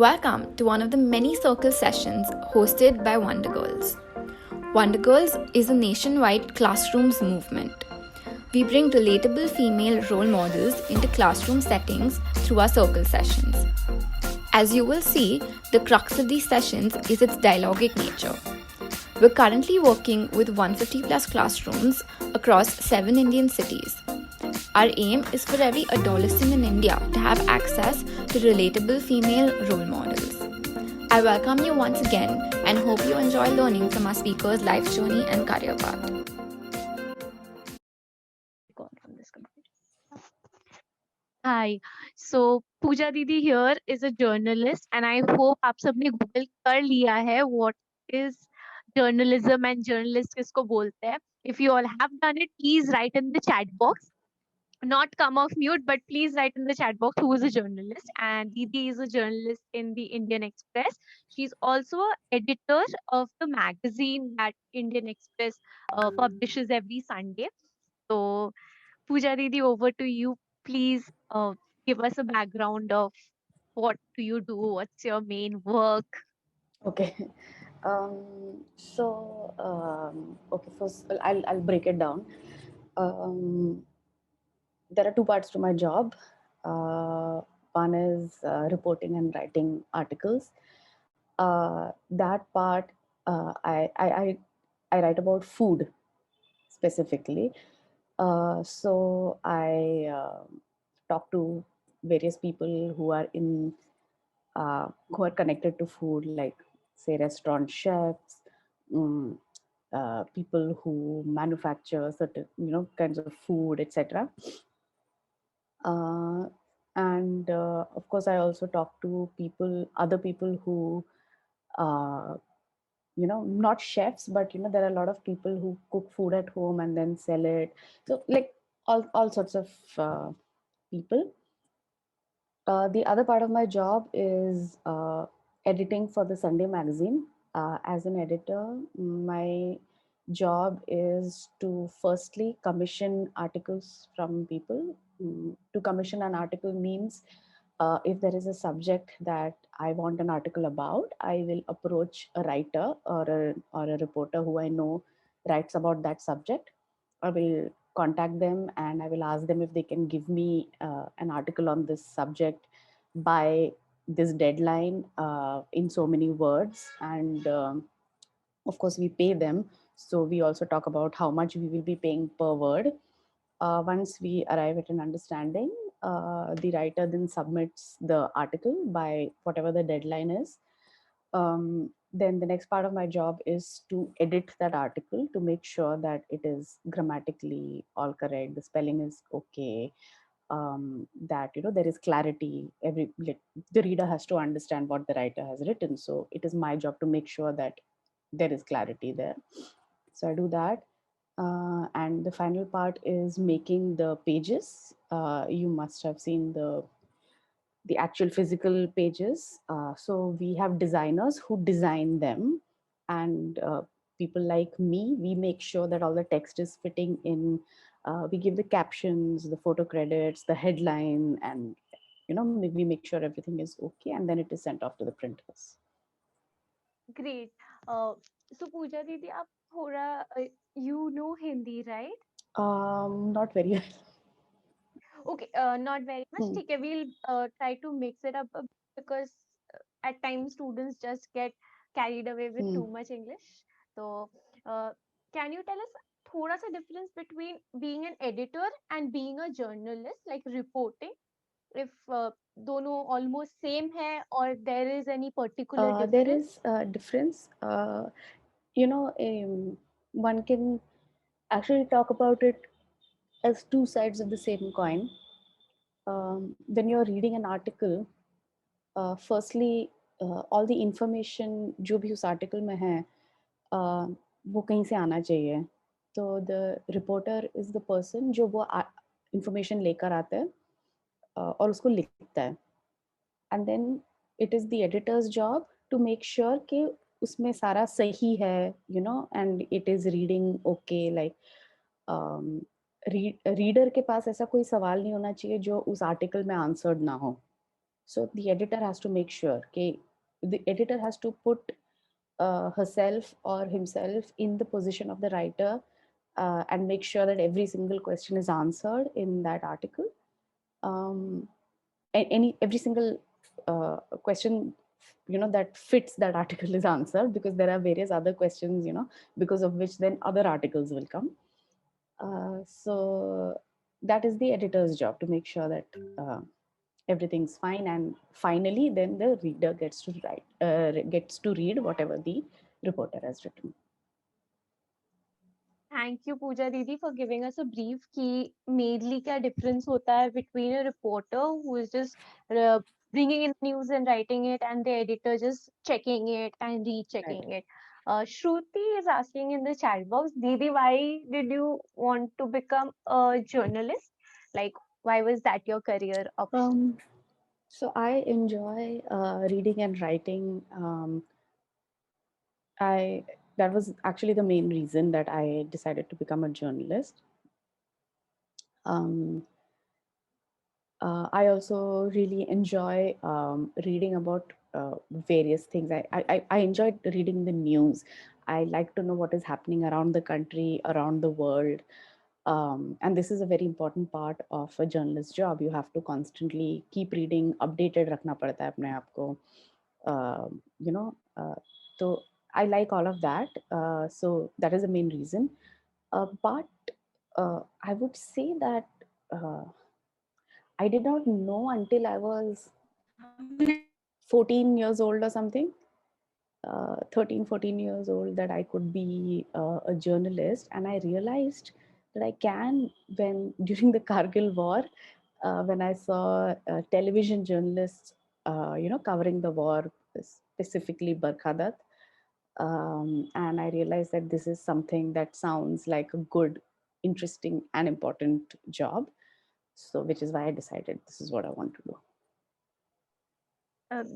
Welcome to one of the many circle sessions hosted by Wonder Girls. Wonder Girls is a nationwide classrooms movement. We bring relatable female role models into classroom settings through our circle sessions. As you will see, the crux of these sessions is its dialogic nature. We're currently working with 150 plus classrooms across 7 Indian cities. Our aim is for every adolescent in India to have access to relatable female role models. I welcome you once again and hope you enjoy learning from our speakers' life journey and career path. Hi. So Pooja Didi here is a journalist and I hope आप सबने Google कर लिया है what is journalism and journalist किसको बोलते हैं. If you all have done it, please write in the chat box. Not come off mute, but please write in the chat box who is a journalist. And Didi is a journalist in the Indian Express. She's also an editor of the magazine that Indian Express publishes every Sunday. So Pooja Didi, over to you. Please give us a background of what do you do? What's your main work? Okay. Okay, first I'll break it down. There are two parts to my job. One is reporting and writing articles. That part, I write about food specifically. So I talk to various people who are connected to food, like say restaurant chefs, um, people who manufacture certain kinds of food, etc. uh, and of course I also talk to other people who uh, not chefs, but there are a lot of people who cook food at home and then sell it, so like all sorts of people. The other part of my job is editing for the Sunday magazine. As an editor, my job is to firstly commission articles from people. To commission an article means if there is a subject that I want an article about, I will approach a writer or a reporter who I know writes about that subject. I will contact them and I will ask them if they can give me an article on this subject by this deadline in so many words. And of course, we pay them. So we also talk about how much we will be paying per word. Once we arrive at an understanding, the writer then submits the article by whatever the deadline is. Then the next part of my job is to edit that article to make sure that it is grammatically all correct, the spelling is okay, that there is clarity. The reader has to understand what the writer has written, so it is my job to make sure that there is clarity there. So I do that. And the final part is making the pages. You must have seen the actual physical pages. So we have designers who design them, and people like me, we make sure that all the text is fitting in. We give the captions, the photo credits, the headline, and we make sure everything is okay, and then it is sent off to the printers. Great. So Pooja Didi, आप थोड़ा you know Hindi, right? Not very well. Okay, not very much. Hmm. ठीक है, we'll try to mix it up a bit because at times students just get carried away with Hmm. too much English. So, uh, can you tell us थोड़ा सा difference between being an editor and being a journalist, like reporting? If दोनों almost same है or there is any particular There difference? is a difference. One can actually talk about it as two sides of the same coin. When you're reading an article, firstly, all the information जो भी उस article में है, वो कहीं से आना चाहिए. तो the reporter is the person जो वो information लेकर आता है और उसको लिखता है. And then it is the editor's job to make sure कि उसमें सारा सही है, and it is reading okay, like reader के पास ऐसा कोई सवाल नहीं होना चाहिए जो उस आर्टिकल में आंसर्ड ना हो. So the editor has to make sure, okay, the editor has to put herself or himself in the position of the writer, and make sure that every single question is answered in that article. Um, every single question, that fits that article is answered, because there are various other questions, because of which then other articles will come. So that is the editor's job, to make sure that everything's fine, and finally then the reader gets to read whatever the reporter has written. Thank you, Pooja Didi, for giving us a brief कि mainly क्या difference होता है between a reporter who is just uh, bringing in news and writing it, and the editor just checking it and rechecking Right. it. Shruti is asking in the chat box, Didi, why did you want to become a journalist? Like, why was that your career option? So I enjoy reading and writing. I That was actually the main reason that I decided to become a journalist. Um, I also really enjoy reading about various things. I enjoyed reading the news. I like to know what is happening around the country, around the world. And this is a very important part of a journalist job. You have to constantly keep reading, updated रखना पड़ता है अपने आप को. You know, so I like all of that. So that is the main reason. But I would say that I did not know until I was 14 years old or something, 13, 14 years old, that I could be a journalist. And I realized that I can when during the Kargil war, when I saw television journalists, covering the war, specifically Barkha. And I realized that this is something that sounds like a good, interesting, and important job. So, which is why I decided this is what I want to do.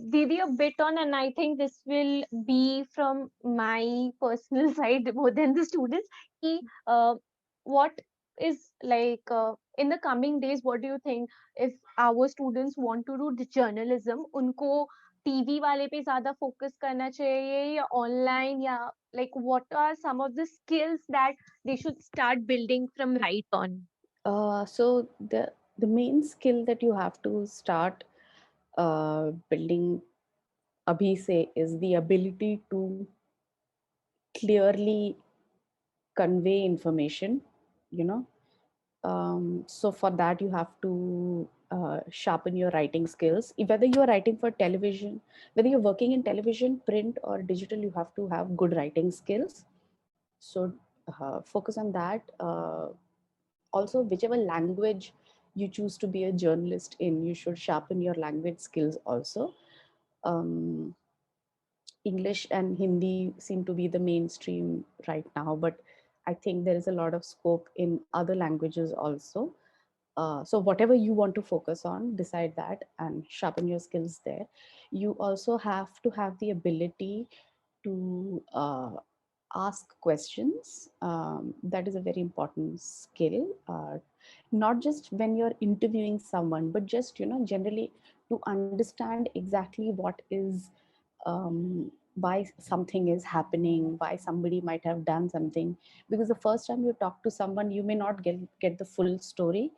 Didi, a bit on, and I think this will be from my personal side more than the students. Ki, what is like in the coming days? What do you think if our students want to do the journalism? उनको TV वाले पे ज़्यादा focus करना चाहिए या online या like what are some of the skills that they should start building from right on? So the main skill that you have to start building abhi se is the ability to clearly convey information. You know, so for that you have to sharpen your writing skills. Whether you are writing for television, whether you're working in television, print, or digital, you have to have good writing skills. So focus on that. Also, whichever language you choose to be a journalist in, you should sharpen your language skills also. um, English and Hindi seem to be the mainstream right now, but I think there is a lot of scope in other languages also. So whatever you want to focus on, decide that and sharpen your skills there. You also have to have the ability to ask questions. That is a very important skill. Not just when you're interviewing someone, but just generally to understand exactly what is why something is happening, why somebody might have done something. Because the first time you talk to someone, you may not get the full story.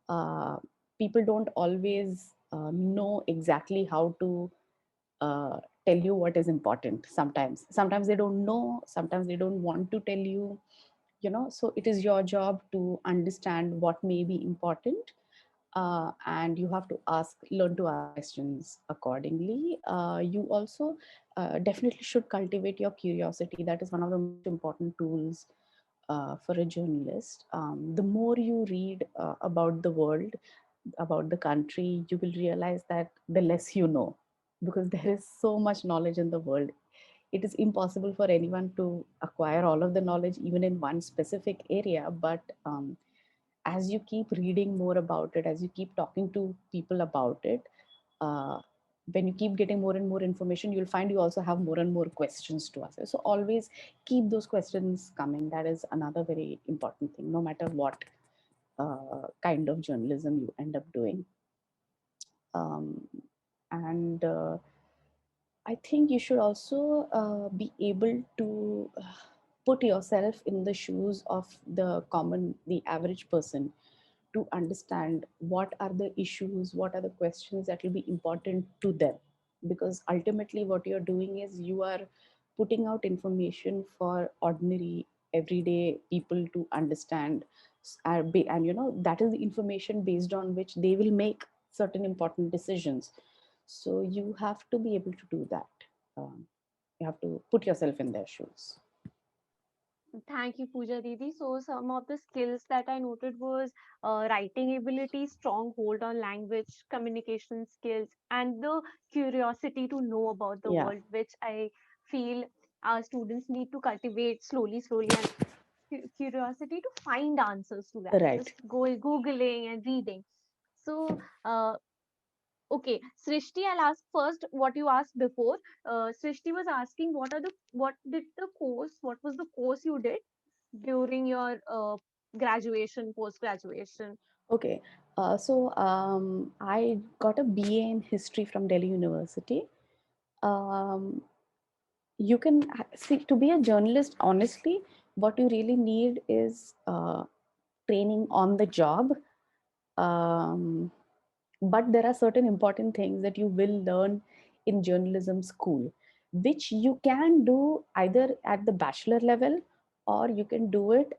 uh, People don't always know exactly how to uh, tell you what is important. Sometimes they don't know, sometimes they don't want to tell you. So it is your job to understand what may be important, and you have to learn to ask questions accordingly. You also definitely should cultivate your curiosity. That is one of the most important tools for a journalist. The more you read about the world, about the country, you will realize that the less you know, because there is so much knowledge in the world. It is impossible for anyone to acquire all of the knowledge, even in one specific area. But as you keep reading more about it, as you keep talking to people about it, uh, when you keep getting more and more information, you'll find you also have more and more questions to ask. So always keep those questions coming. That is another very important thing, no matter what kind of journalism you end up doing. Um, And I think you should also be able to put yourself in the shoes of the average person, to understand what are the issues, what are the questions that will be important to them. Because ultimately, what you're doing is you are putting out information for ordinary, everyday people to understand. And that is the information based on which they will make certain important decisions. So you have to be able to do that. You have to put yourself in their shoes. Thank you, Pooja Didi. So some of the skills that I noted was writing ability, strong hold on language, communication skills, and the curiosity to know about the Yeah, world, which I feel our students need to cultivate slowly, slowly, and curiosity to find answers to that. right. Just go googling and reading. So okay, Srishti, I'll ask first what you asked before. Srishti was asking what was the course you did during your graduation, post graduation? Okay. So I got a BA in history from Delhi University. Um, you can see, to be a journalist, honestly, what you really need is training on the job. Um, but there are certain important things that you will learn in journalism school, which you can do either at the bachelor level, or you can do it,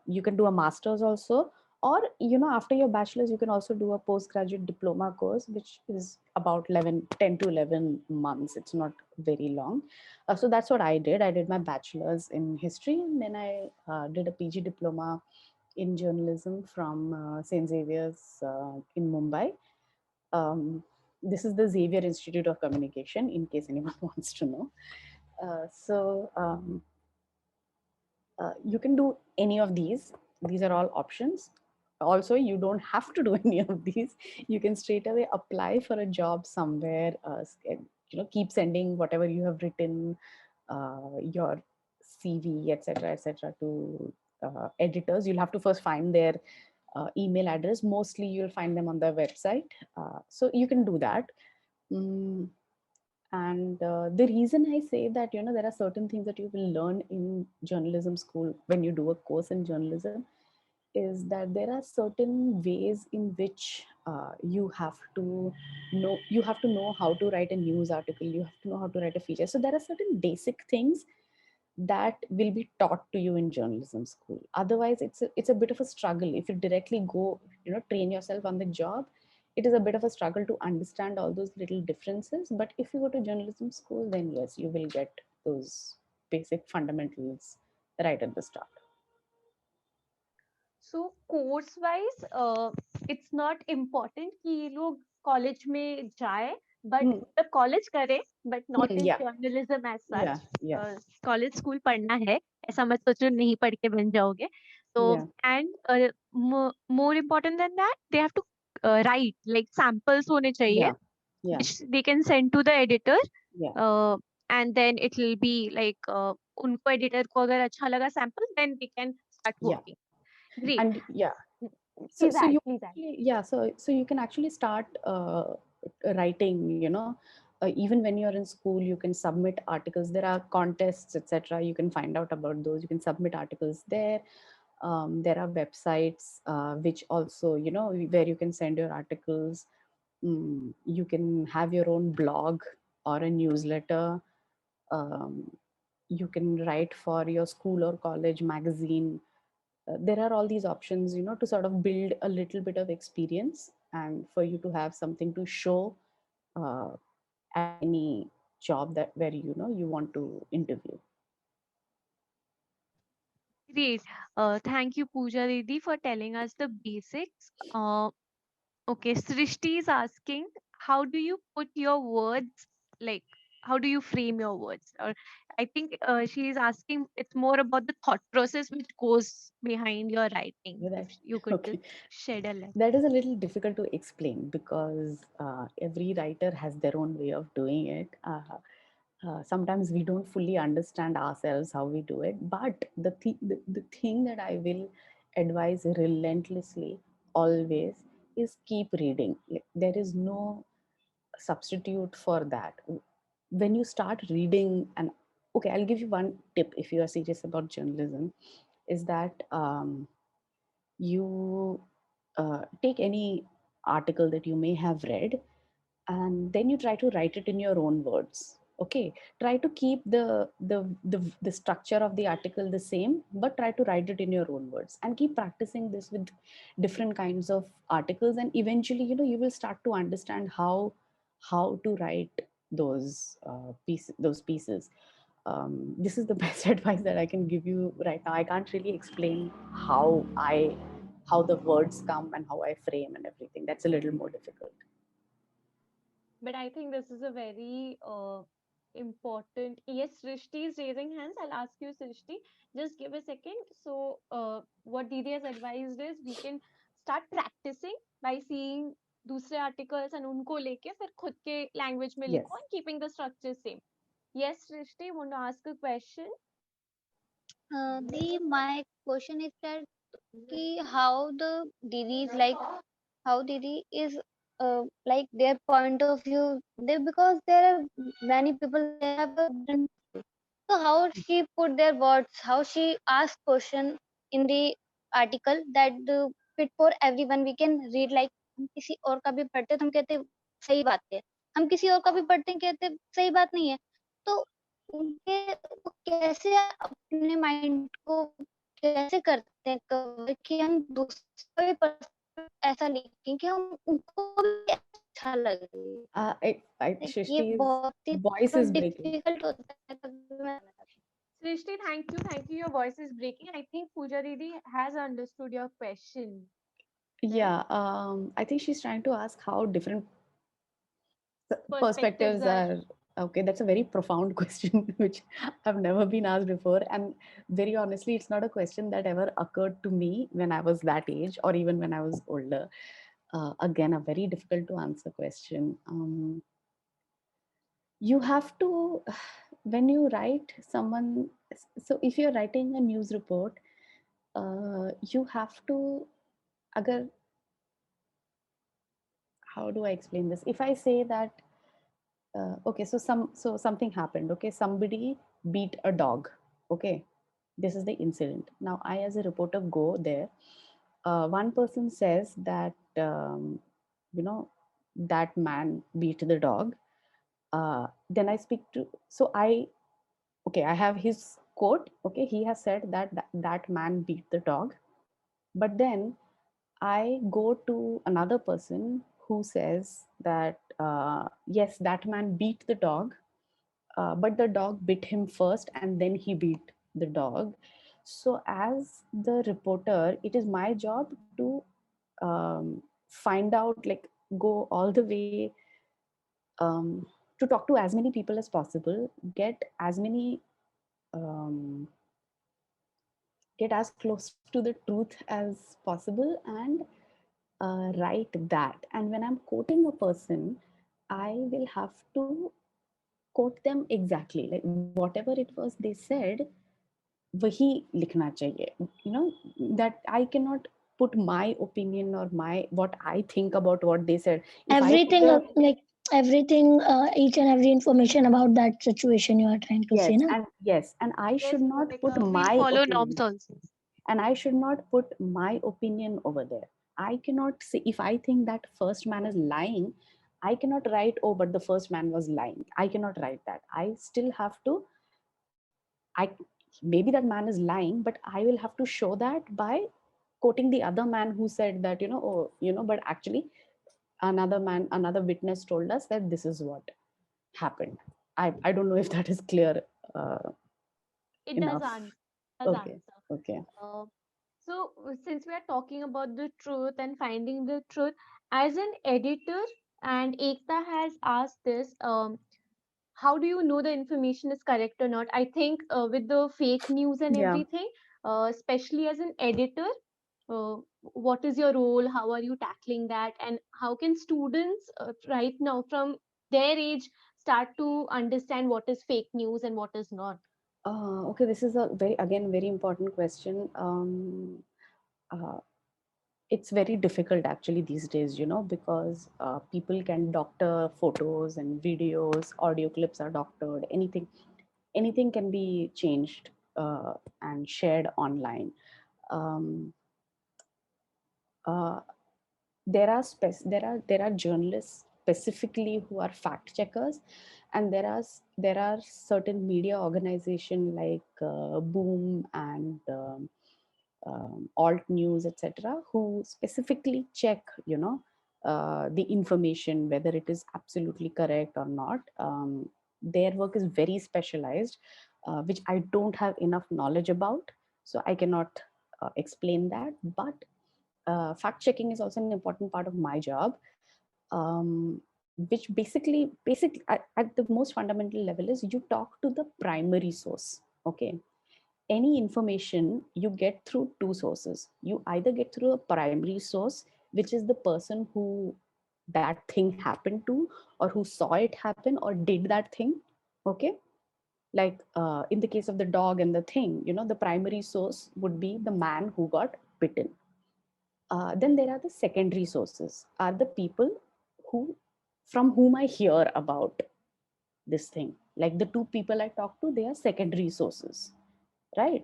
you can do a master's also, or after your bachelor's you can also do a postgraduate diploma course, which is about 10 to 11 months. It's not very long. So that's what I did my bachelor's in history, and then I did a PG diploma in journalism from St. Xavier's in Mumbai. Um, this is the Xavier Institute of Communication, in case anyone wants to know. So you can do any of these. These are all options. Also, you don't have to do any of these. You can straight away apply for a job somewhere. Keep sending whatever you have written, your CV, etc., to editors. You'll have to first find their email address. Mostly, you'll find them on their website. So you can do that. Mm, and the reason I say that, there are certain things that you will learn in journalism school when you do a course in journalism, is that there are certain ways in which you have to know how to write a news article, you have to know how to write a feature. So there are certain basic things that will be taught to you in journalism school. Otherwise, it's a bit of a struggle if you directly go, train yourself on the job. It is a bit of a struggle to understand all those little differences. But if you go to journalism school, then yes, you will get those basic fundamentals right at the start. So course wise, it's not important कि ये लोग college में जाए, but Hmm. मतलब college करे, but not in Yeah, journalism as yeah, such. yeah, College school पढ़ना है, ऐसा मत सोचो नहीं पढ़ के बन जाओगे. So yeah, and more important than that, they have to write like samples होने चाहिए, yeah, yeah, which they can send to the editor, yeah, uh, and then it will be like उनको editor को अगर अच्छा लगा sample, then they can start yeah. working. Great. And yeah, so Please so add, you please add. yeah, so you can actually start writing, even when you're in school. You can submit articles. There are contests, etc. You can find out about those. You can submit articles there. There are websites which also, where you can send your articles. You can have your own blog or a newsletter. um, you can write for your school or college magazine. There are all these options, to sort of build a little bit of experience, and for you to have something to show uh, at any job that where you want to interview. Great. Thank you, Pooja Didi, for telling us the basics. Okay, Srishti is asking, how do you put your words, like, how do you frame your words? Or I think she is asking, it's more about the thought process which goes behind your writing. Yeah, If you could just okay. shed a light. That is a little difficult to explain, because every writer has their own way of doing it. Sometimes we don't fully understand ourselves how we do it, but the thing that I will advise relentlessly always is keep reading. Like, there is no substitute for that. When you start reading, and okay, I'll give you one tip if you are serious about journalism, is that you take any article that you may have read, and then you try to write it in your own words. Okay, try to keep the structure of the article the same, but try to write it in your own words, and keep practicing this with different kinds of articles, and eventually, you will start to understand how to write those pieces. This is the best advice that I can give you right now. I can't really explain how the words come and how I frame and everything. That's a little more difficult. But I think this is a very important. Yes, Srishti is raising hands. I'll ask you, Srishti. Just give a second. So, what Didi has advised is we can start practicing by seeing दूसरे articles and उनको लेके फिर खुद के language में Yes. लिखो and keeping the structure same. Yes, Srishti, want to ask a question? My question is that how the Didi is like, how Didi is like their point of view. Because there are many people, they have a different. So how she put their words, how she asked question in the article that fit for everyone. We can read like हम किसी और का भी पढ़ते तो हम कहते सही बात है, हम किसी और का भी पढ़ते हैं कहते सही बात नहीं है. तो उनके वो कैसे अपने माइंड को कैसे करते हैं कवर कि हम दूसरा भी ऐसा लिखें कि हम उनको भी अच्छा लगे. ये Shrishti's बहुत ही voice is breaking. डिफिकल्ट होता है कभी मैं Srishti, thank you. Thank you. Your voice is breaking. I think Pooja Didi has understood your question. Yeah, I think she's trying to ask how different Perspectives perspectives are. are. Okay, that's a very profound question, which I've never been asked before. And very honestly, it's not a question that ever occurred to me when I was that age or even when I was older. Again, a very difficult to answer question. You have to, when you write someone, so if you're writing a news report, you have to, agar, how do I explain this? If I say that, okay, so something happened. Okay, somebody beat a dog. Okay, this is the incident. Now I, as a reporter, go there. One person says that you know that man beat the dog. Then I speak to, so I, okay, I have his quote. Okay, he has said that man beat the dog, but then I go to another person who says that yes, that man beat the dog, but the dog bit him first and then he beat the dog. So, as the reporter, it is my job to find out, like, go all the way to talk to as many people as possible, um, get as close to the truth as possible, and write that. And when I'm quoting a person, I will have to quote them exactly, like whatever it was they said, wahi likhna chahiye. That I cannot put my opinion or my what I think about what they said. If Everything I put like everything, each and every information about that situation you are trying to say, na? yes, and I should not Like, put we'll my follow opinion, norms also. and I should not put my opinion over there. I cannot say, if I think that first man is lying, I cannot write, oh, but the first man was lying. I cannot write that. I still have to, I maybe that man is lying, but I will have to show that by quoting the other man who said that, oh, but actually another witness told us that this is what happened. I don't know if that is clear It does enough. answer. Does Okay. answer. Okay. So, since we are talking about the truth and finding the truth, as an editor, and Ekta has asked this, how do you know the information is correct or not? I think with the fake news and Yeah. everything, especially as an editor, uh, what is your role? How are you tackling that? And how can students right now from their age start to understand what is fake news and what is not? Okay, this is a very important question. Uh, it's very difficult actually these days, because people can doctor photos and videos, audio clips are doctored, anything can be changed and shared online. Um, uh, there are journalists specifically who are fact checkers, and there are certain media organization like Boom and alt news, etc., who specifically check the information whether it is absolutely correct or not. Their work is very specialized, which I don't have enough knowledge about, so I cannot explain that. But fact checking is also an important part of my job, which basically at the most fundamental level is you talk to the primary source. Okay, any information you get through two sources. You either get through a primary source, which is the person who that thing happened to, or who saw it happen or did that thing. Okay, like in the case of the dog and the thing, the primary source would be the man who got bitten. Then there are the secondary sources, are the people who from whom I hear about this thing. Like the two people I talk to, they are secondary sources, right?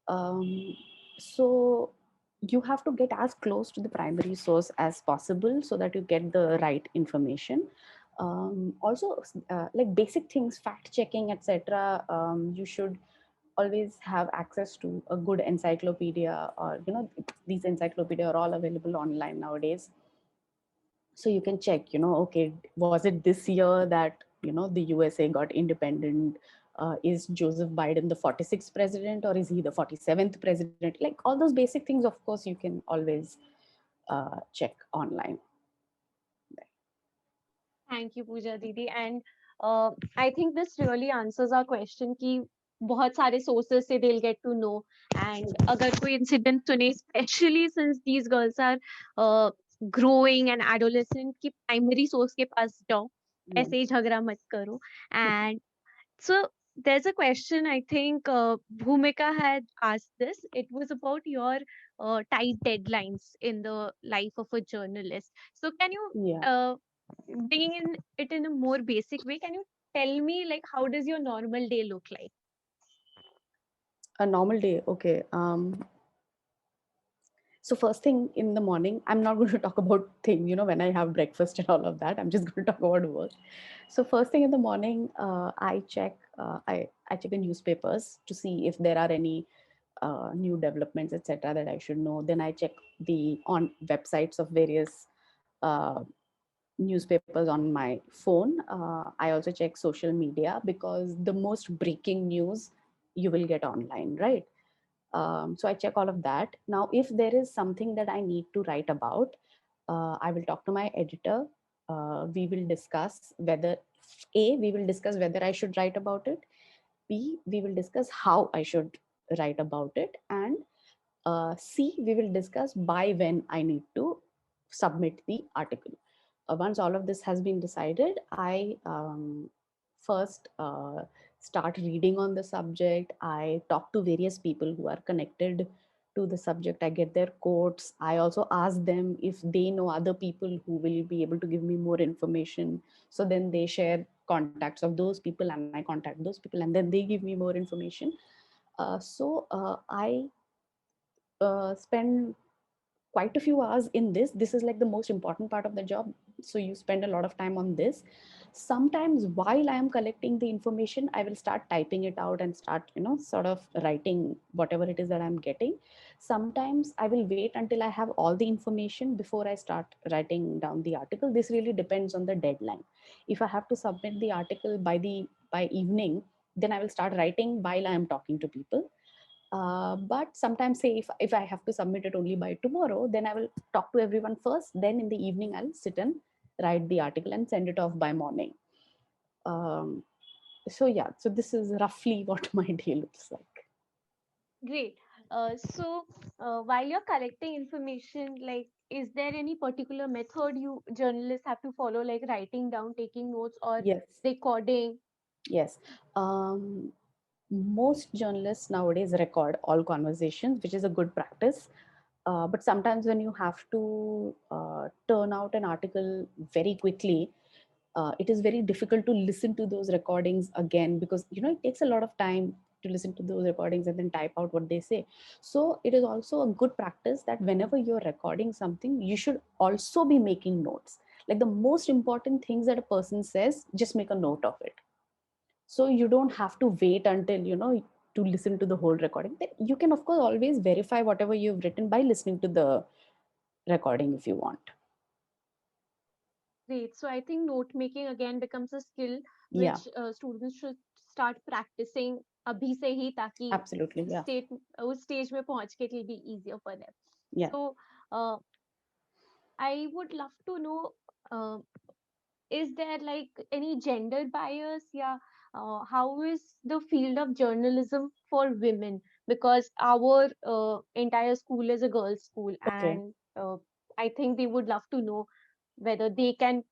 um, so you have to get as close to the primary source as possible so that you get the right information. Also, like basic things, fact checking, etc., you should always have access to a good encyclopedia, or these encyclopedia are all available online nowadays, so you can check, okay, was it this year that the USA got independent? Is Joseph Biden the 46th president, or is he the 47th president? Like all those basic things, of course, you can always check online. Thank you, Pooja Didi. And I think this really answers our question कि बहुत सारे sources से they'll get to know. And अगर कोई incident सुने, especially since these girls are growing and adolescent, कि primary source के पास जाओ, ऐसे ही झगड़ा मत करो. And so there's a question, I think Bhumika had asked this. It was about your tight deadlines in the life of a journalist. So can you Yeah. bringing in it in a more basic way, can you tell me like how does your normal day look like? A normal day, okay. So first thing in the morning, I'm not going to talk about thing, when I have breakfast and all of that. I'm just going to talk about work. So first thing in the morning, I check the newspapers to see if there are any new developments, etc., that I should know. Then I check the on websites of various uh, newspapers on my phone. I also check social media, because the most breaking news you will get online, right? So I check all of that. Now, if there is something that I need to write about, I will talk to my editor. We will discuss whether we will discuss whether I should write about it. B, we will discuss how I should write about it. And C, we will discuss by when I need to submit the article. Once all of this has been decided, I first start reading on the subject. I talk to various people who are connected to the subject. I get their quotes. I also ask them if they know other people who will be able to give me more information. So then they share contacts of those people, and I contact those people, and then they give me more information. I spend quite a few hours in this. This is like the most important part of the job, so you spend a lot of time on this. Sometimes while I am collecting the information, I will start typing it out and start sort of writing whatever it is that I'm getting. Sometimes I will wait until I have all the information before I start writing down the article. This really depends on the deadline. If I have to submit the article by evening, then I will start writing while I am talking to people. But sometimes, say if I have to submit it only by tomorrow, then I will talk to everyone first. Then in the evening, I'll sit and write the article and send it off by morning. Um, so yeah, so this is roughly what my day looks like. Great. While you're collecting information, like, is there any particular method you journalists have to follow, like writing down, taking notes, or Yes. recording? Yes. Most journalists nowadays record all conversations, which is a good practice. But sometimes when you have to turn out an article very quickly, it is very difficult to listen to those recordings again, because it takes a lot of time to listen to those recordings and then type out what they say. So it is also a good practice that whenever you're recording something, you should also be making notes. Like the most important things that a person says, just make a note of it. So you don't have to wait until to listen to the whole recording. Then you can of course always verify whatever you've written by listening to the recording if you want. Great. So I think note making again becomes a skill Yeah, which students should start practicing अभी से ही, ताकि absolutely. Yeah, उस stage में पहुंच के it will be easier for them. yeah. So uh, I would love to know, uh, is there like any gender bias? Yeah. How is the field of journalism for women? Because our entire school is a girls' school, Okay. and I think they would love to know whether they can,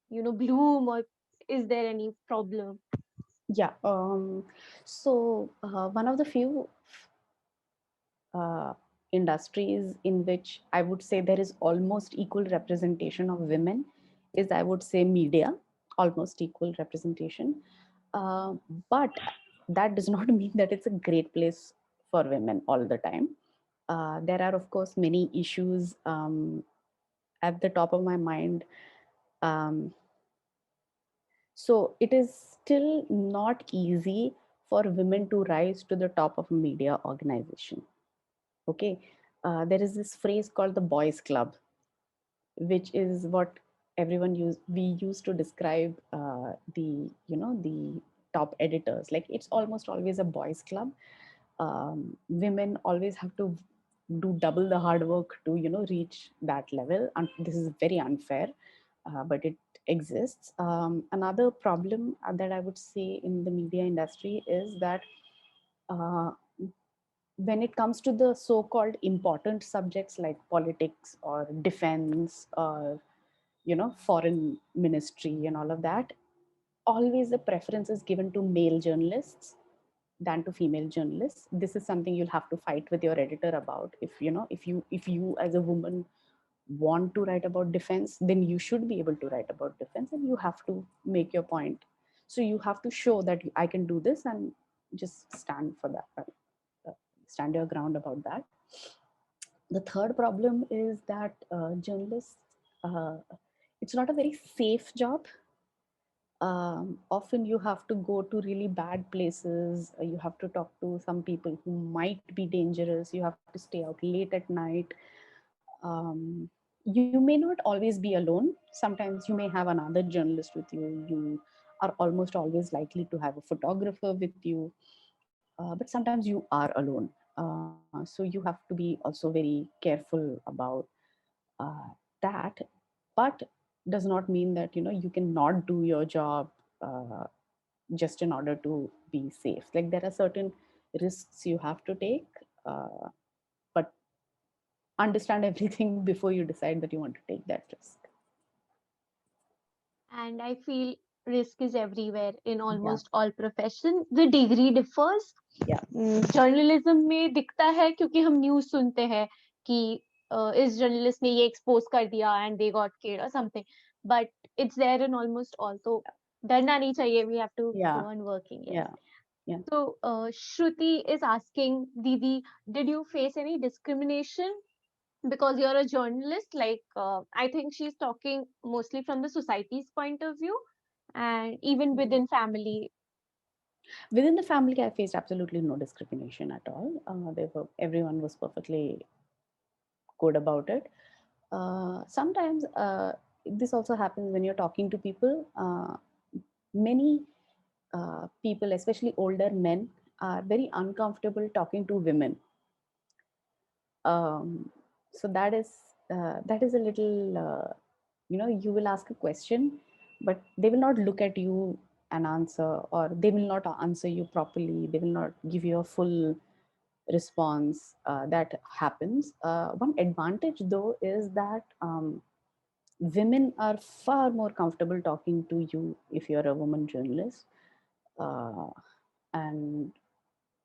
bloom, or is there any problem? Yeah. So one of the few uh, industries in which I would say there is almost equal representation of women is, I would say, media, almost equal representation. Uh, but that does not mean that it's a great place for women all the time. There are, of course, many issues at the top of my mind. Um, so it is still not easy for women to rise to the top of a media organization. Okay. There is this phrase called the boys club, which is what we use to describe the top editors. Like it's almost always a boys club. Women always have to do double the hard work to reach that level, and this is very unfair, but it exists. Another problem that I would say in the media industry is that uh, when it comes to the so-called important subjects like politics or defense or foreign ministry and all of that, always the preference is given to male journalists than to female journalists. This is something you'll have to fight with your editor about. If you as a woman want to write about defense, then you should be able to write about defense, and you have to make your point. So you have to show that I can do this, and just stand for that, stand your ground about that. The third problem is that journalists, uh, it's not a very safe job. Often you have to go to really bad places. You have to talk to some people who might be dangerous. You have to stay out late at night. You may not always be alone. Sometimes you may have another journalist with you. You are almost always likely to have a photographer with you. But sometimes you are alone. So you have to be also very careful about that. But does not mean that you cannot do your job uh, just in order to be safe. Like there are certain risks you have to take, but understand everything before you decide that you want to take that risk. And I feel risk is everywhere in Yeah, almost all profession. The degree differs. yeah, journalism में दिखता है क्योंकि हम news सुनते हैं कि इस journalist ने ये एक्सपोज कर दिया एंड दे गॉट किल्ड और something, but it's there in almost all, तो डरना नहीं चाहिए. We have to yeah, go on working. yeah, yeah. So Shruti is asking, Didi, did you face any discrimination because you're a journalist? Like, I think she's talking mostly from the society's point of view, and even within family. Within the family, I faced absolutely no discrimination at all. Everyone was perfectly good about it. Sometimes this also happens when you're talking to people. Many people, especially older men, are very uncomfortable talking to women. So that is a little, you will ask a question, but they will not look at you and answer, or they will not answer you properly. They will not give you a full response. That happens. One advantage though is that women are far more comfortable talking to you if you're a woman journalist. And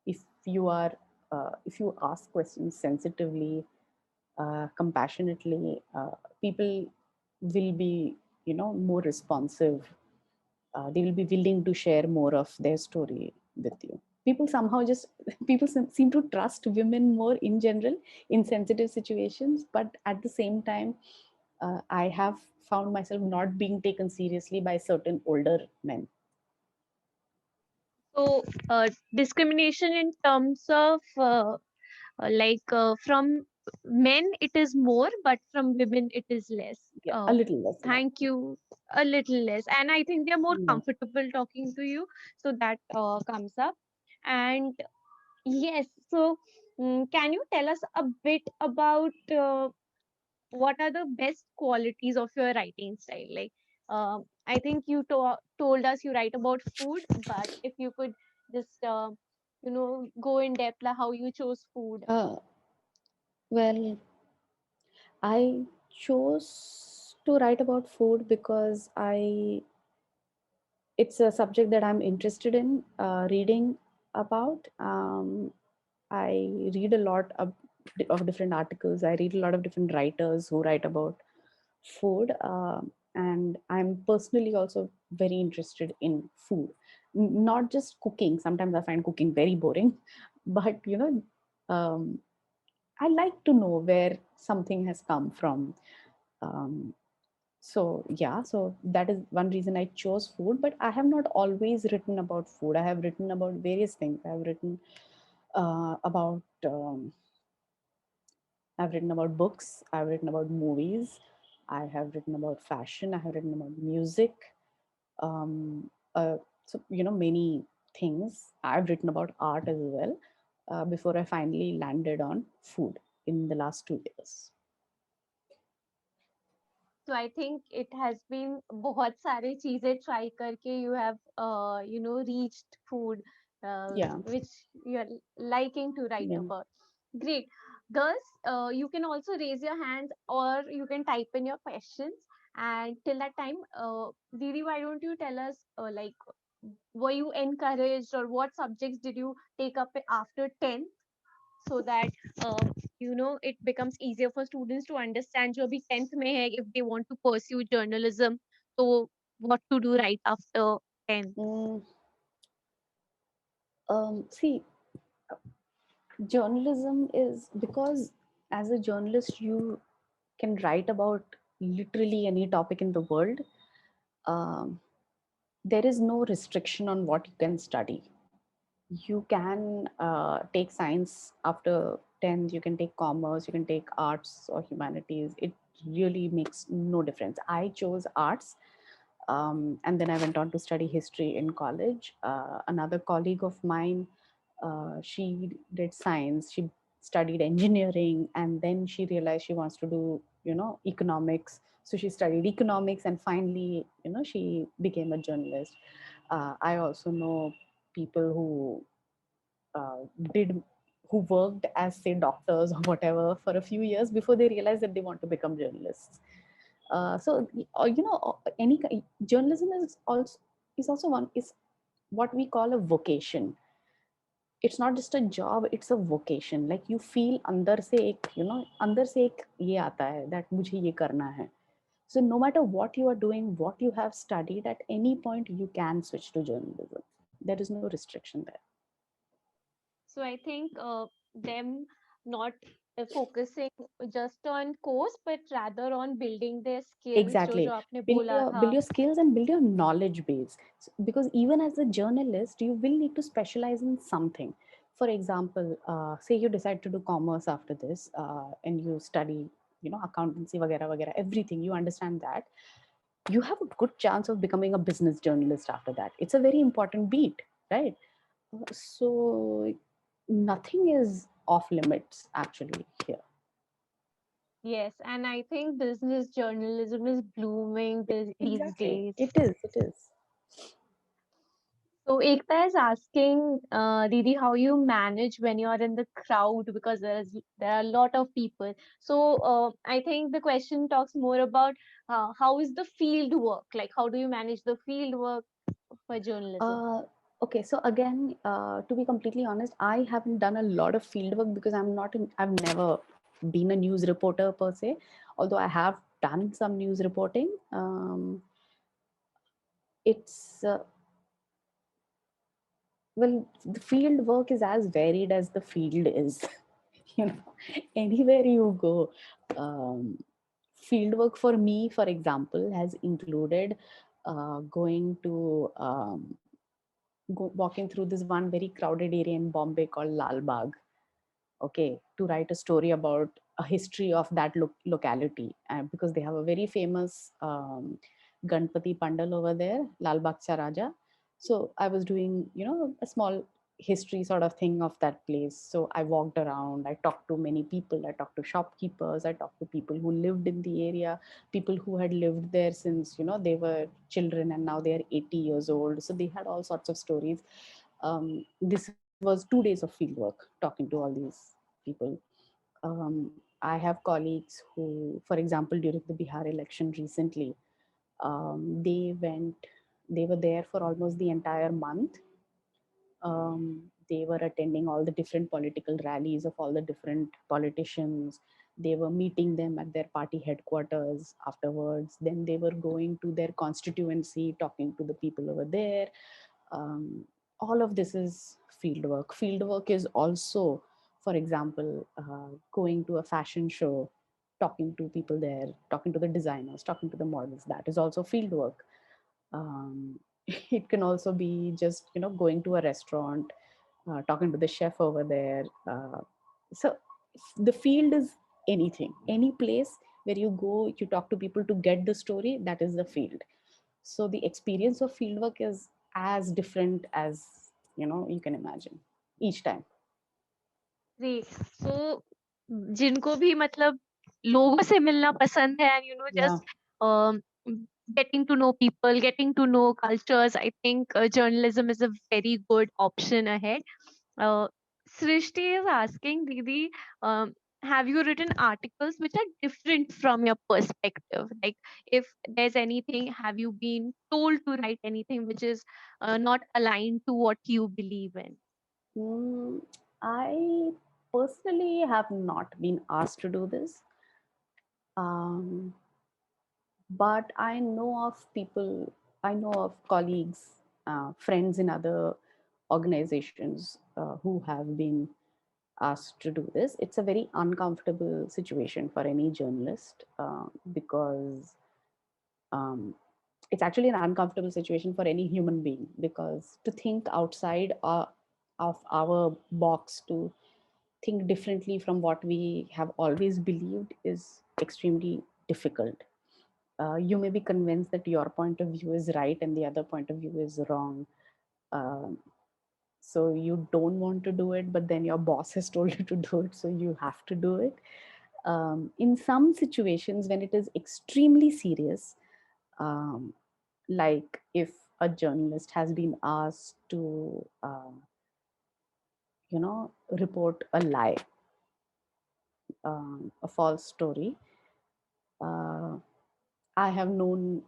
if you ask questions sensitively, compassionately, people will be, more responsive. They will be willing to share more of their story with you. People somehow just people seem to trust women more in general in sensitive situations, but at the same time, I have found myself not being taken seriously by certain older men. So, discrimination in terms of from men it is more, but from women it is less. Yeah, a little less. Yeah. Thank you. A little less, and I think they're more Yeah. comfortable talking to you, so that comes up. And yes, so can you tell us a bit about what are the best qualities of your writing style? Like, I think you told us you write about food, but if you could just, go in depth, like how you chose food. Well, I chose to write about food because it's a subject that I'm interested in reading about. I read a lot of different articles. I read a lot of different writers who write about food, and I'm personally also very interested in food, not just cooking. Sometimes I find cooking very boring, but um, I like to know where something has come from. Um, so yeah, so that is one reason I chose food. But I have not always written about food. I have written about various things. About I've written about books. I've written about movies. I have written about fashion. I have written about music. Um, so many things. I've written about art as well. Before I finally landed on food in the last 2 years. So I think it has been बहुत सारे चीजें try करके you have reached food Yeah, which you are liking to write yeah. about. Great. Girls, you can also raise your hands or you can type in your questions. And till that time, Didi, why don't you tell us were you encouraged or what subjects did you take up after 10th so that it becomes easier for students to understand जो अभी 10th में है if they want to pursue journalism, so what to do right after 10th. Mm, see, journalism is because as a journalist you can write about literally any topic in the world. um, there is no restriction on what you can study. You can take science after 10th, you can take commerce, you can take arts or humanities. It really makes no difference. I chose arts, and then I went on to study history in college. Another colleague of mine, she did science, she studied engineering, and then she realized she wants to do economics. So she studied economics, and finally she became a journalist. I also know people uh, did who worked as say doctors or whatever for a few years before they realized that they want to become journalists. Any journalism is also one is what we call a vocation. It's not just a job, it's a vocation. Like you feel अंदर से एक अंदर से एक ये आता है that मुझे ये करना है. So no matter what you are doing, what you have studied, at any point you can switch to journalism. There is no restriction there. So I think them not focusing just on course but rather on building their skills जो Exactly. आपने Build बोला your था. build your skills and build your knowledge base. Because even as a journalist, you will need to specialize in something. For example, say you decide to do commerce after this, and you study, accountancy, vagera, vagera, everything. You understand that. You have a good chance of becoming a business journalist after that. It's a very important beat, right? So nothing is off limits actually here. Yes, and I think business journalism is blooming these Exactly. days. It is. It is. So Ekta is asking, Didi, how you manage when you are in the crowd because there are a lot of people. So I think the question talks more about how is the field work? Like how do you manage the field work for journalism? Uh, okay, so again, to be completely honest, I haven't done a lot of field work because I've never been a news reporter per se, although I have done some news reporting. It's well, the field work is as varied as the field is. You know, anywhere you go. Field work for me, for example, has included going to walking through this one very crowded area in Bombay called Lal Bagh, okay, to write a story about a history of that locality, because they have a very famous Ganpati Pandal over there, Lal Bagh Cha Raja. So I was doing, a small history sort of thing of that place. So I walked around, I talked to many people, I talked to shopkeepers, I talked to people who lived in the area, people who had lived there since, they were children and now they are 80 years old. So they had all sorts of stories. This was 2 days of field work talking to all these people. I have colleagues who, for example, during the Bihar election recently, they were there for almost the entire month. They were attending all the different political rallies of all the different politicians. They were meeting them at their party headquarters afterwards. Then they were going to their constituency, talking to the people over there. All of this is field work. Field work is also, for example, going to a fashion show, talking to people there, talking to the designers, talking to the models. That is also field work. It can also be just, going to a restaurant, talking to the chef over there. So the field is anything, any place where you go, you talk to people to get the story, that is the field. So the experience of fieldwork is as different as you can imagine each time. Great. So जिनको भी मतलब लोगों से मिलना पसंद है and Yeah. just getting to know people, getting to know cultures, I think journalism is a very good option ahead. Srishti is asking, Didi, have you written articles which are different from your perspective? Like, if there's anything, have you been told to write anything which is not aligned to what you believe in? I personally have not been asked to do this. But I know of people, I know of colleagues, friends in other organizations who have been asked to do this. It's a very uncomfortable situation for any journalist, because it's actually an uncomfortable situation for any human being, because to think outside of our box, to think differently from what we have always believed is extremely difficult. You may be convinced that your point of view is right and the other point of view is wrong. Um, so you don't want to do it, but then your boss has told you to do it, so you have to do it. In some situations, when it is extremely serious, like if a journalist has been asked to, report a lie, a false story, I have known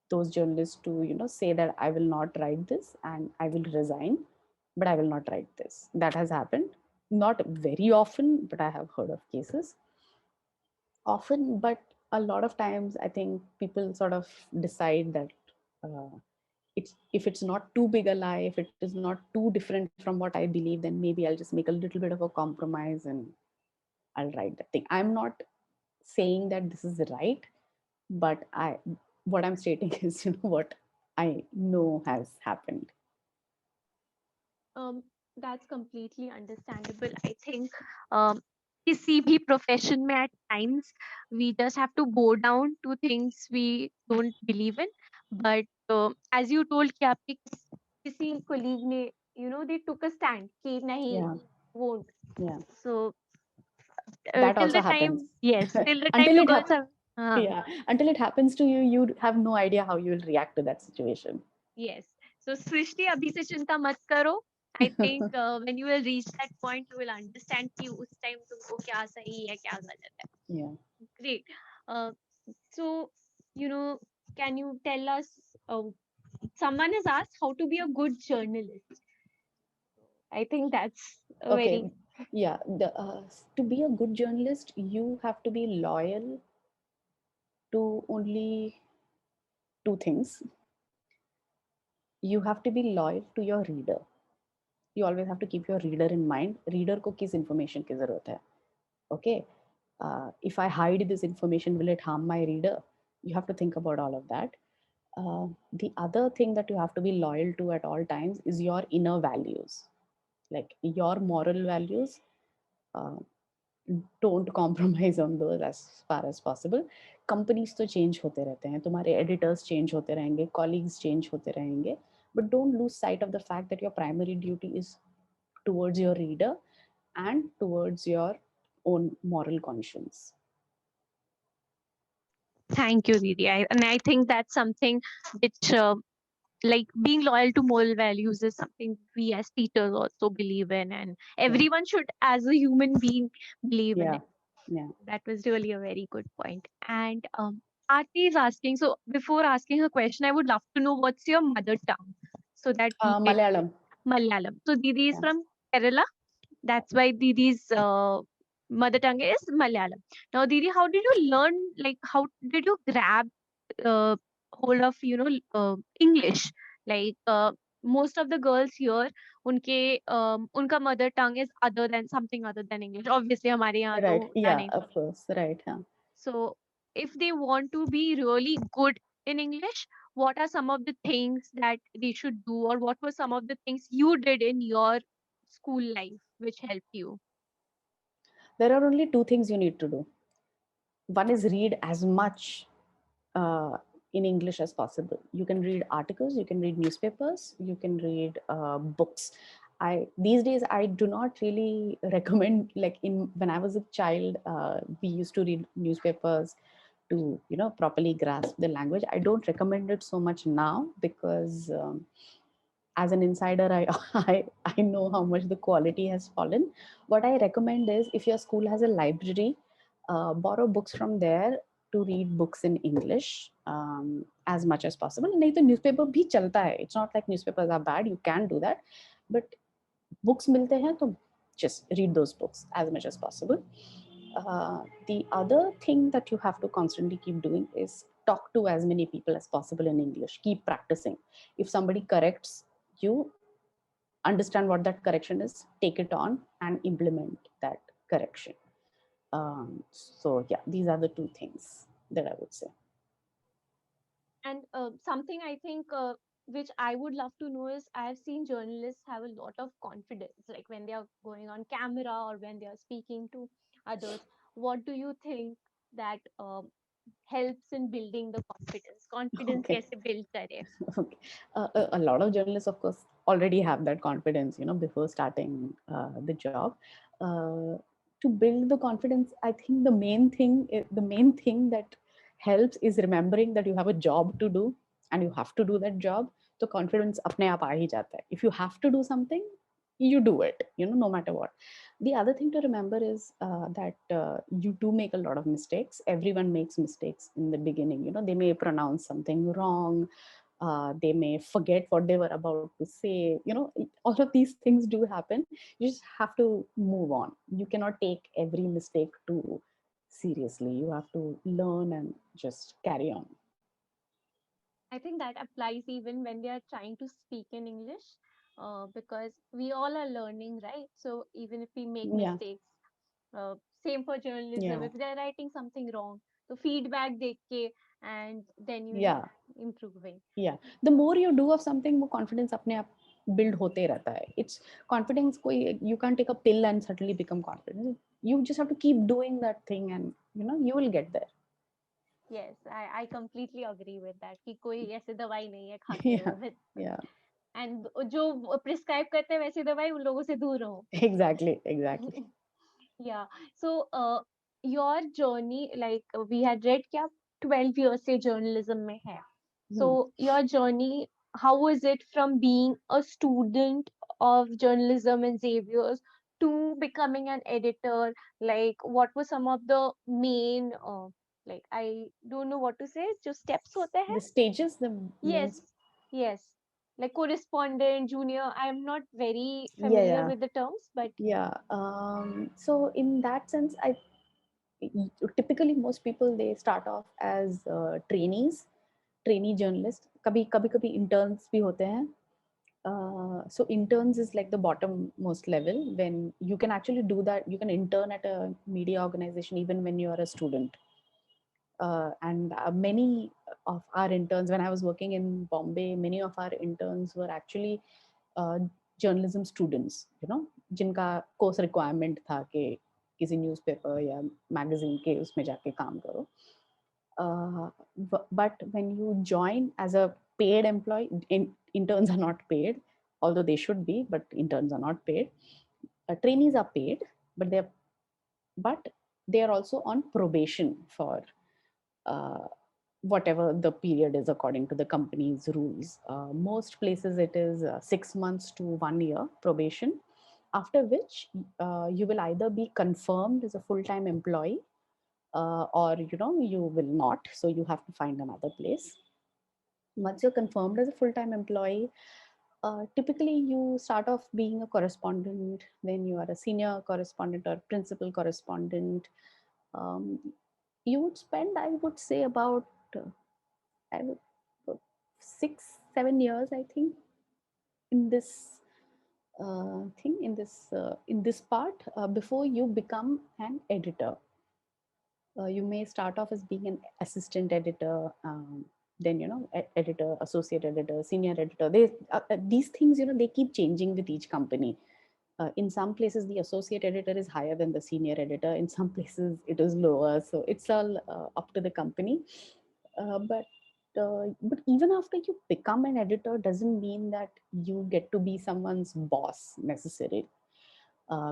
those journalists to say that I will not write this and I will resign, but I will not write this. That has happened, not very often, but I have heard of cases often. But a lot of times I think people sort of decide that if it's not too big a lie, if it is not too different from what I believe, then maybe I'll just make a little bit of a compromise and I'll write that thing. I'm not saying that this is right, but what I'm stating is what I know has happened. That's completely understandable. I think um, किसी भी profession में at times we just have to bow down to things we don't believe in. But as you told कि आपके किसी colleague ने they took a stand कि नहीं Yeah, won't. yeah, So that till also the time, happens. yes, till the time Until you it girls happens. have. Yeah, until it happens to you, you have no idea how you will react to that situation. Yes. So Srishti, अभी से चिंता मत करो. I think when you will reach that point, you will understand कि उस time तुमको क्या सही है, क्या गलत है. Yeah. Great. So, can you tell us, someone has asked how to be a good journalist. I think that's a Okay. very Yeah, to be a good journalist, you have to be loyal to only two things. You have to be loyal to your reader. You always have to keep your reader in mind. Reader को किस information की ज़रूरत है? Okay, if I hide this information, will it harm my reader? You have to think about all of that. The other thing that you have to be loyal to at all times is your inner values, like your moral values. uh, don't compromise on those as far as possible. Companies तो change होते रहते हैं, तुम्हारे editors change होते रहेंगे, colleagues change होते रहेंगे, but don't lose sight of the fact that your primary duty is towards your reader and towards your own moral conscience. Thank you, Didi. And I think that's something which, like being loyal to moral values, is something we as teachers also believe in, and everyone should, as a human being, believe in Yeah, it. yeah. That was really a very good point. And Aarti is asking, so before asking her question, I would love to know what's your mother tongue, so that we can Malayalam. Malayalam. So Didi is Yeah. from Kerala. That's why Didi's mother tongue is Malayalam. Now, Didi, how did you learn? Like, how did you grab uh, hold of English? Like most of the girls here, उनका mother tongue is something other than English. Obviously, हमारे यहाँ तो Right. होता Yeah, नहीं. of course. Right. Yeah. So, if they want to be really good in English, what are some of the things that they should do, or what were some of the things you did in your school life which helped you? There are only two things you need to do. One is read as much in English as possible. You can read articles, you can read newspapers, you can read books. These days I do not really recommend, like in when I was a child, we used to read newspapers to properly grasp the language. I don't recommend it so much now because as an insider, I know how much the quality has fallen. What I recommend is, if your school has a library, borrow books from there to read books in English as much as possible. नहीं तो newspaper भी चलता है. It's not like newspapers are bad. You can do that, but books मिलते हैं तो just read those books as much as possible. The other thing that you have to constantly keep doing is talk to as many people as possible in English. Keep practicing. If somebody corrects you, understand what that correction is, take it on and implement that correction. So yeah, these are the two things that I would say. And something I think which I would love to know is, I've seen journalists have a lot of confidence, like when they are going on camera or when they are speaking to others. What do you think that helps in building the confidence? Confidence Okay. कैसे build करें? Okay. A lot of journalists, of course, already have that confidence, before starting the job. To build the confidence, I think the main thing that helps is remembering that you have a job to do and you have to do that job. So confidence अपने आप आ ही जाता है. If you have to do something, you do it, no matter what. The other thing to remember is that you do make a lot of mistakes. Everyone makes mistakes in the beginning. They may pronounce something wrong. They may forget what they were about to say. All of these things do happen. You just have to move on. You cannot take every mistake too seriously. You have to learn and just carry on. I think that applies even when they are trying to speak in English, because we all are learning, right? So even if we make Yeah, mistakes, uh, same for journalism. yeah, If they're writing something wrong, so feedback देख के, and then yeah, improving. yeah. The more you do of something, more confidence अपने आप build होते रहता है. It's confidence कोई, you can't take a pill and suddenly become confident. You just have to keep doing that thing and you will get there. Yes, I completely agree with that कि कोई ऐसे दवाई नहीं है खाते Yeah, रहो बस. yeah. And जो प्रिस्क्राइब करते हैं वैसी दवाई, उन लोगों से दूर रहो. Exactly. Yeah. So, your journey, like we had read कि आप 12 years से journalism में है. So, your journey, how was it from being a student of journalism in Xavier's to becoming an editor? Like, what were some of the main, like, I don't know what to say, जो steps होते हैं? The stages, the Yes, means. yes. like correspondent, junior? I'm not very Yeah, familiar yeah, with the terms, but yeah. So in that sense, typically most people, they start off as trainees, trainee journalists. कभी कभी कभी interns भी होते हैं. So interns is like the bottom most level, when you can actually do that. You can intern at a media organization even when you are a student. And many of our interns, when I was working in Bombay, many of our interns were actually uh, journalism students, जिनका course requirement था कि किसी newspaper या magazine के उसमें जाके काम करो. But when you join as a paid employee, interns are not paid, although they should be, but interns are not paid. Trainees are paid, but they are also on probation for uh, whatever the period is according to the company's rules. Most places it is 6 months to 1 year probation, after which you will either be confirmed as a full-time employee, or you will not, so you have to find another place. Once you're confirmed as a full-time employee, typically you start off being a correspondent, then you are a senior correspondent or principal correspondent. um, you would spend, I would say, about I would, 6 7 years, I think, in this thing, in this part, before you become an editor. You may start off as being an assistant editor, then editor, associate editor, senior editor. These things, they keep changing with each company. In some places the associate editor is higher than the senior editor, in some places it is lower, so it's all up to the company. But even after you become an editor doesn't mean that you get to be someone's boss necessarily,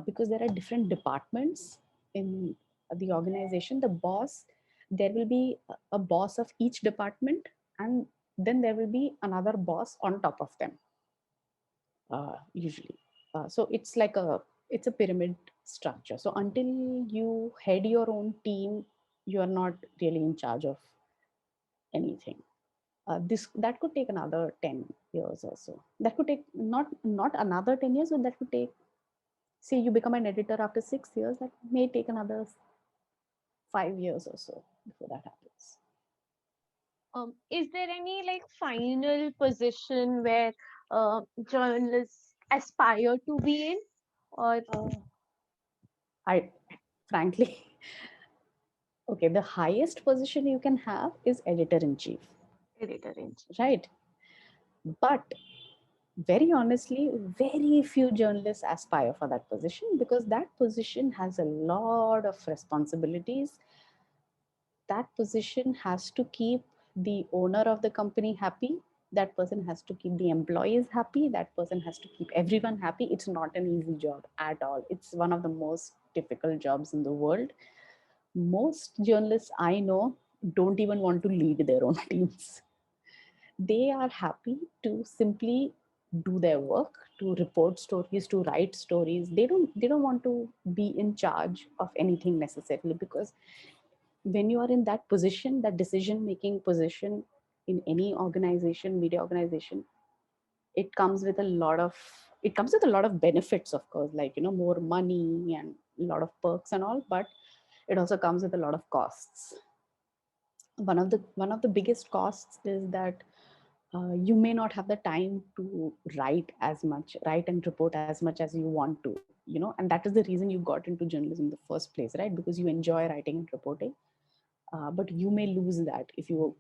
because there are different departments in the organization. The boss, there will be a boss of each department, and then there will be another boss on top of them, usually. So it's a pyramid structure. So until you head your own team, you are not really in charge of anything. This That could take another 10 years or so. That could take not another 10 years, but that could take, say you become an editor after 6 years, that may take another 5 years or so before that happens. is there any like final position where journalists aspire to be in, or I frankly, okay, the highest position you can have is editor in chief, editor in chief? right? But very honestly, very few journalists aspire for that position, because that position has a lot of responsibilities. That position has to keep the owner of the company happy. That person has to keep the employees happy. That person has to keep everyone happy. It's not an easy job at all. It's one of the most difficult jobs in the world. Most journalists I know don't even want to lead their own teams. They are happy to simply do their work, to report stories, to write stories. They don't want to be in charge of anything necessarily, because when you are in that position, that decision making position in any organization, media organization, it comes with a lot of benefits, of course, like more money and a lot of perks and all, but it also comes with a lot of costs. One of the biggest costs is that you may not have the time to write and report as much as you want to, and that is the reason you got into journalism in the first place, right? Because you enjoy writing and reporting. But you may lose that if you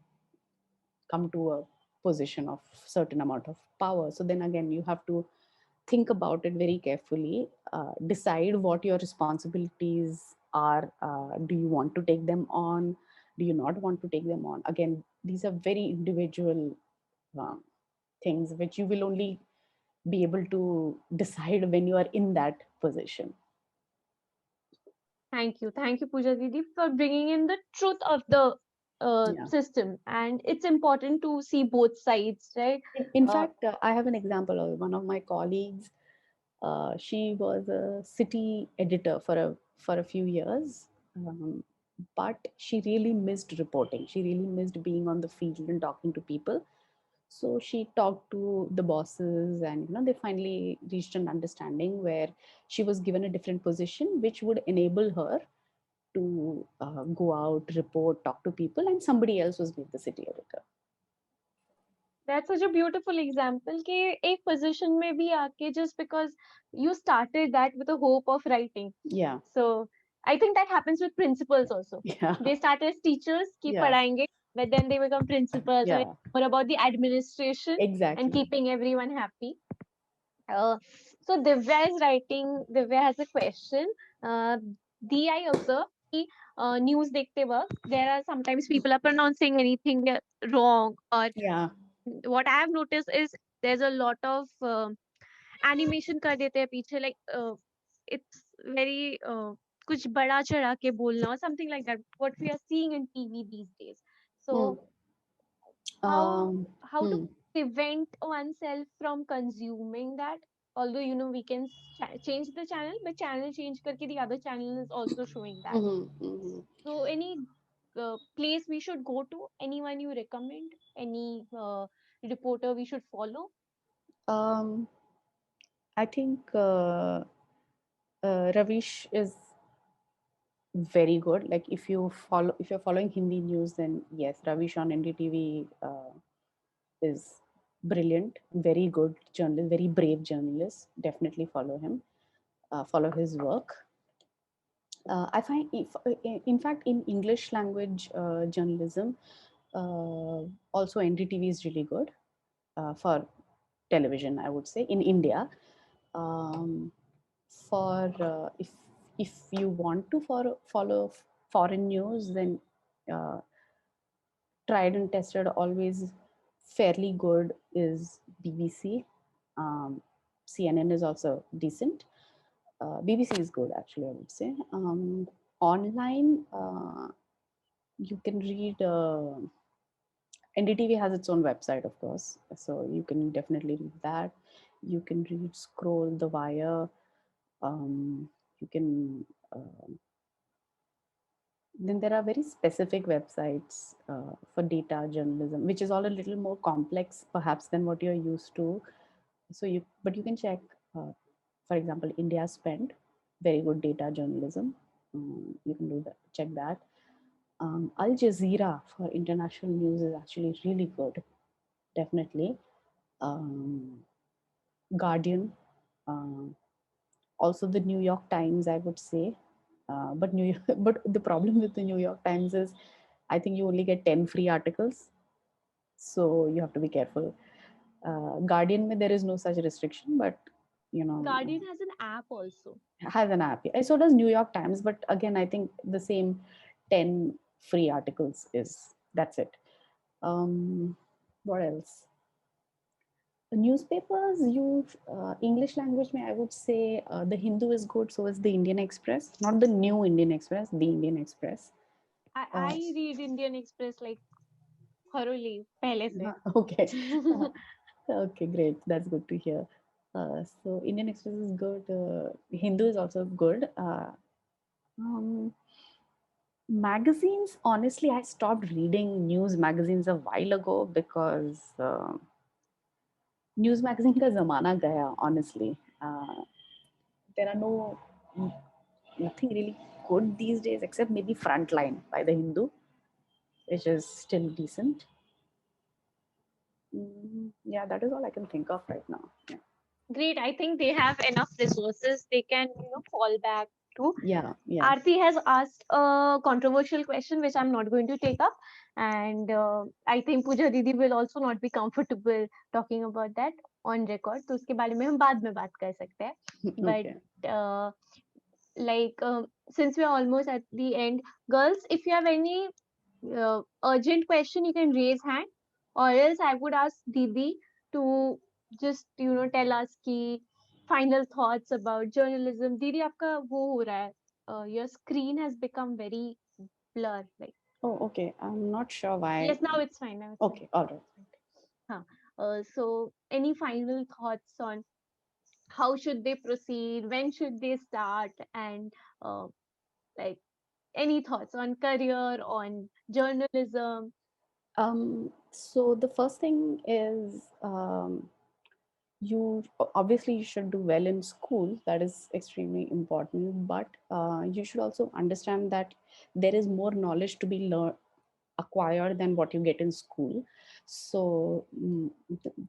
come to a position of certain amount of power. So then again, you have to think about it very carefully, decide what your responsibilities are. Do you want to take them on? Do you not want to take them on? Again, these are very individual um, things which you will only be able to decide when you are in that position. Thank you, Pooja Didi, for bringing in the truth of the Yeah. system. And it's important to see both sides, right? In Uh, fact, I have an example of one of my colleagues. She was a city editor for a few years, but she really missed reporting. She really missed being on the field and talking to people. So she talked to the bosses, and they finally reached an understanding where she was given a different position, which would enable her to go out, report, talk to people, and somebody else was made the city editor. That's such a beautiful example कि एक position में भी आके just because you started that with a hope of writing. Yeah, So I think that happens with principals also. yeah, They start as teachers, keep yeah, पढ़ाएंगे, but then they become principals, or yeah, it's more about the administration and exactly. keeping everyone happy. Uh, so Divya is writing. Divya has a question. Uh, I observe कि news देखते वक्त there are sometimes people are pronouncing anything wrong, or Yeah, what I have noticed is there's a lot of animation कर देते हैं पीछे, like it's very कुछ बड़ा चढ़ा के बोलना or something like that, what we are seeing in TV these days. So hmm. how Um, how to hmm. prevent oneself from consuming that, although we can change the channel, but channel change करके the other channel is also showing that. Mhm, mhm. So any place we should go to, anyone you recommend, any reporter we should follow? Um, I think Ravish is very good. Like if you're following Hindi news, then yes, Ravish on NDTV is brilliant. Very good journalist, very brave journalist. Definitely follow him. Follow his work. I find, in fact, in English language journalism, also NDTV is really good for television. I would say in India. Um, for if you want to follow foreign news, then uh, tried and tested, always fairly good is BBC. CNN is also decent. BBC is good, actually, I would say. Online, you can read. NDTV has its own website, of course, so you can definitely read that. You can read Scroll, The Wire. You can. Then there are very specific websites for data journalism, which is all a little more complex, perhaps, than what you're used to. But you can check, for example, India Spent, very good data journalism. You can do that. Check that. Al Jazeera for international news is actually really good, definitely. Um, Guardian, uh, also the New York Times, I would say. But but the problem with the New York Times is, I think you only get 10 free articles, so you have to be careful. Guardian, mein, there is no such restriction, but Guardian has an app also. has an app. So does New York Times, but again, I think the same 10 free articles is that's it. What else? Newspapers, English language, I would say the Hindu is good, so is the Indian Express. Not the new Indian Express, the Indian Express. I read Indian Express like thoroughly पहले से. Okay. Okay, great. That's good to hear. So Indian Express is good. Hindu is also good. Um, Magazines, honestly, I stopped reading news magazines a while ago because news magazine का ज़माना गया, honestly. There are nothing really good these days except maybe Frontline by the Hindu, which is still decent. Yeah, that is all I can think of right now. Yeah. Great. I think they have enough resources they can fall back to. Yeah. Aarti has asked a controversial question which I'm not going to take up, and I think Pooja Didi will also not be comfortable talking about that on record. तो उसके बारे में हम बाद में बात कर सकते हैं. Okay. But since we're almost at the end, girls, if you have any urgent question, you can raise hand, or else I would ask Didi to just tell us की final thoughts about journalism. Didi, आपका वो हो रहा है, your screen has become very blur, like. Oh, okay. I'm not sure why. Yes, now it's fine. Now it's Okay, all right. fine. So any final thoughts on how should they proceed, when should they start, and like any thoughts on career, on journalism? So the first thing is obviously you should do well in school. That is extremely important. But you should also understand that there is more knowledge to be acquired than what you get in school. So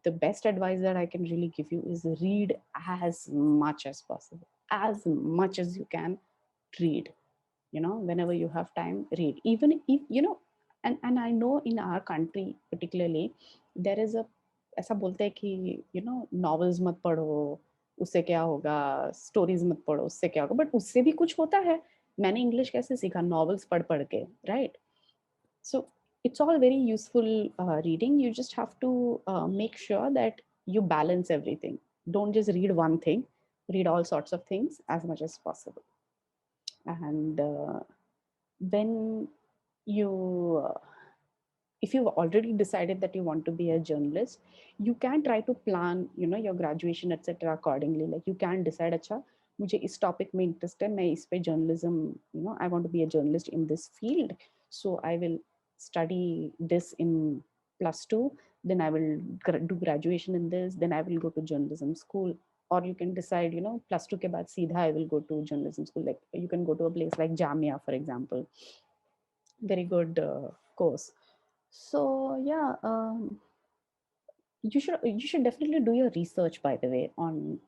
the best advice that I can really give you is read as much as possible, as much as you can. Read, whenever you have time, read. Even if and I know in our country particularly there is a ऐसा बोलते हैं कि novels मत पढ़ो, उससे क्या होगा, stories मत पढ़ो, उससे क्या होगा, बट उससे भी कुछ होता है. मैंने इंग्लिश कैसे सीखा? नॉवेल्स पढ़ पढ़ के, right? So it's all very useful reading. You just have to make sure that you balance everything. Don't just read one thing. Read all sorts of things as much as possible. And when you if you've already decided that you want to be a journalist, you can try to plan your graduation etc accordingly. Like you can decide, अच्छा मुझे इस topic में interest है, मैं इस पे journalism, I want to be a journalist in this field, so I will study this in +2, then I will do graduation in this, then I will go to journalism school. Or you can decide, +2 के बाद सीधा I will go to journalism school. Like you can go to a place like Jamia, for example. Very good course. So yeah, you should definitely do your research, by the way, on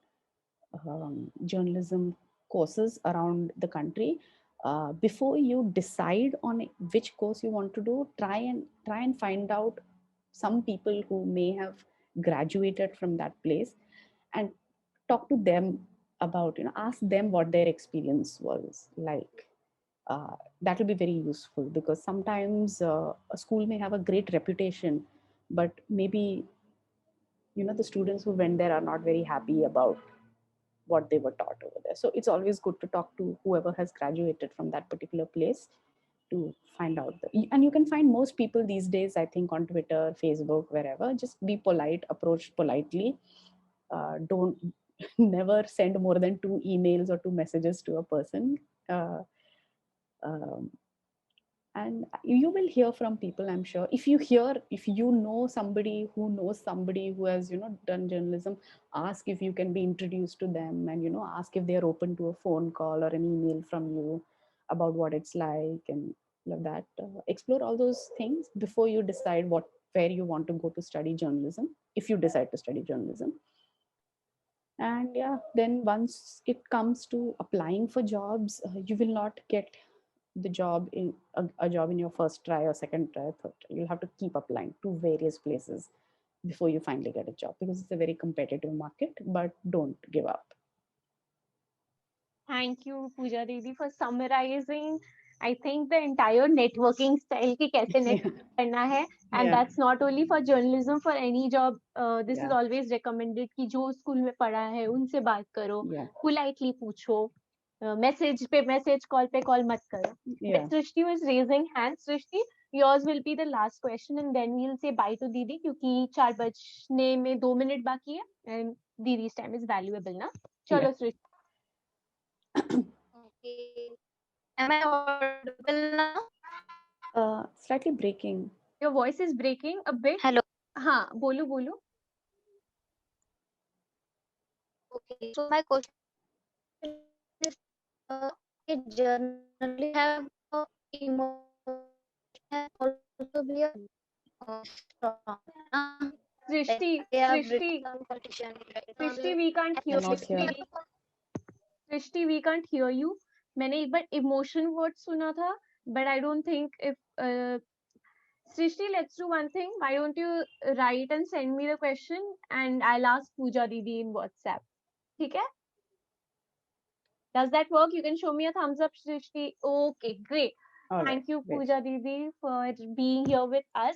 journalism courses around the country. Before you decide on which course you want to do, try and find out some people who may have graduated from that place and talk to them about, ask them what their experience was like. That will be very useful, because sometimes a school may have a great reputation, but maybe the students who went there are not very happy about what they were taught over there. So it's always good to talk to whoever has graduated from that particular place to find out. And you can find most people these days, I think, on Twitter, Facebook, wherever. Just be polite, approach politely. Don't never send more than 2 emails or 2 messages to a person. Um, and you will hear from people, I'm sure. If you know somebody who knows somebody who has done journalism, ask if you can be introduced to them, and ask if they're open to a phone call or an email from you about what it's like, and like that. Explore all those things before you decide where you want to go to study journalism, if you decide to study journalism. And yeah, then once it comes to applying for jobs, you will not get the job in a job in your first try or second try, third try. You'll have to keep applying to various places before you finally get a job, because it's a very competitive market. But don't give up. Thank you, Pooja Didi, for summarizing, I think, the entire networking style ki kaise network karna hai. And Yeah. that's not only for journalism, for any job. This is Yeah. always recommended ki jo school mein padha hai, unse baat karo. Yeah. Politely पूछो. Message pe message, call pe call mat karo. Yeah. Srishti was raising hands. Srishti, yours will be the last question, and then we'll say bye to Didi, क्योंकि 4 बजने में 2 minute बाकी है, and Didi's time is valuable ना. चलो Srishti. Okay. Am I audible now? Slightly breaking. Your voice is breaking a bit. Hello. हाँ, बोलो. Okay. So my question is, generally have emotion also be a strong. Srishti, They have Srishti, written competition. Srishti, we can't hear Cannot hear. Srishti, we can't hear you. मैंने एक बार emotion word सुना था, but I don't think if Srishti, let's do one thing. Why don't you write and send me the question, and I'll ask Pooja Didi in WhatsApp. ठीक है? Does that work? You can show me a thumbs up, Srishti. Okay, great. All Thank right, you, great. Pooja Didi, for being here with us.